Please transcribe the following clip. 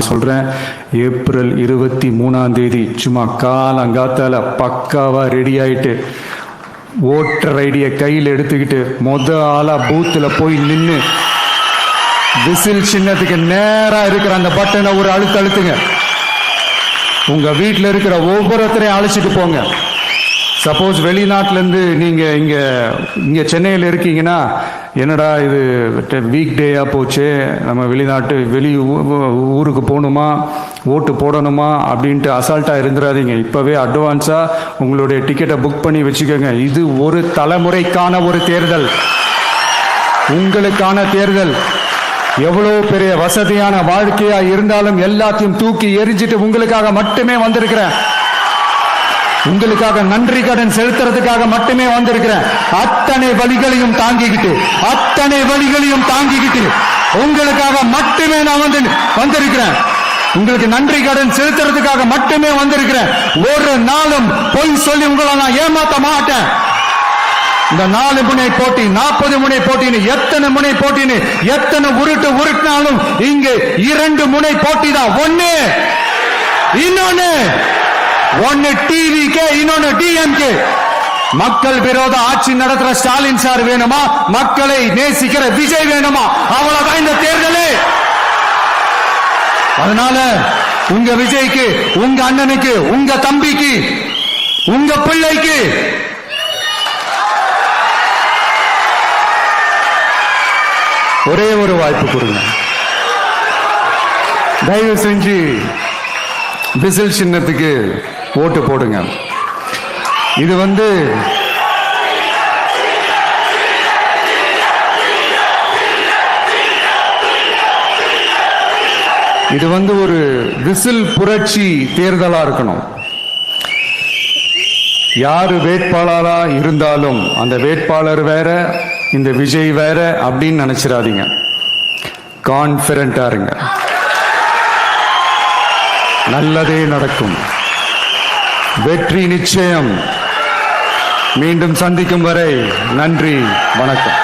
சொல்றேன். ஏப்ரல் 23 சும்மா காலங்காத்தால பக்காவா ரெடி ஆயிட்டு ஓட்டர் ஐடியை கையில் எடுத்துக்கிட்டு ஆளா பூத்துல போய் நின்று விசில் சின்னத்துக்கு நேரா இருக்கிற அந்த பட்டனை ஒரு அழுத்துங்க. உங்க வீட்டில் இருக்கிற ஒவ்வொருத்தரையும் அழைச்சிட்டு போங்க. சப்போஸ் வெளிநாட்டிலேருந்து நீங்கள் இங்கே சென்னையில் இருக்கீங்கன்னா, என்னடா இது வீக் டேயாக போச்சு, நம்ம ஊருக்கு போகணுமா, ஓட்டு போடணுமா அப்படின்ட்டு அசால்ட்டாக இருந்துடாதீங்க. இப்போவே அட்வான்ஸாக உங்களுடைய டிக்கெட்டை புக் பண்ணி வச்சுக்கோங்க. இது ஒரு தலைமுறைக்கான ஒரு தேர்தல், உங்களுக்கான தேர்தல். எவ்வளோ பெரிய வசதியான வாழ்க்கையா இருந்தாலும் எல்லாத்தையும் தூக்கி எரிஞ்சிட்டு உங்களுக்காக மட்டுமே வந்திருக்கிறேன். உங்களுக்காக நன்றி கடன் செலுத்துறதுக்காக மட்டுமே வந்திருக்கிறேன். அத்தனை வழிகளையும் தாங்கிக்கிட்டு உங்களுக்காக மட்டுமே நான் வந்திருக்கிறேன். உங்களுக்கு நன்றி கடன் செலுத்துறதுக்காக மட்டுமே வந்திருக்கிறேன். ஒரு நாளும் பொய் சொல்லி உங்களை நான் ஏமாத்த மாட்டேன். இந்த 4 முனை போட்டி, 40 முனை போட்டின்னு எத்தனை முனை போட்டின்னு எத்தனை உருட்டினாலும் இங்கு 2 முனை போட்டி தான். ஒன்னு டிவிகே, இன்னொன்னு டிஎம்கே. மக்கள் விரோத ஆட்சி நடத்துற ஸ்டாலின் சார் வேணுமா, மக்களை நேசிக்கிற விஜய் வேணுமா? அவ்வளவுதான் இந்த தேர்தலே. அதனால உங்க விஜய்க்கு, உங்க அண்ணனுக்கு, உங்க தம்பிக்கு, உங்க பிள்ளைக்கு ஒரே ஒரு வாய்ப்பு கொடுங்க. தயவு செஞ்சு விசில் சின்னத்துக்கு ஓட்டு போடுங்க. இது ஒரு விசில் புரட்சி தேர்தலா இருக்கணும். யாரு வேட்பாளரா இருந்தாலும் அந்த வேட்பாளர் வேற, இந்த விஜய் வேற அப்படின்னு நினைச்சிடாதீங்க. கான்பிடண்டா இருங்க, நல்லதே நடக்கும், வெற்றி நிச்சயம். மீண்டும் சந்திக்கும் வரை நன்றி, வணக்கம்.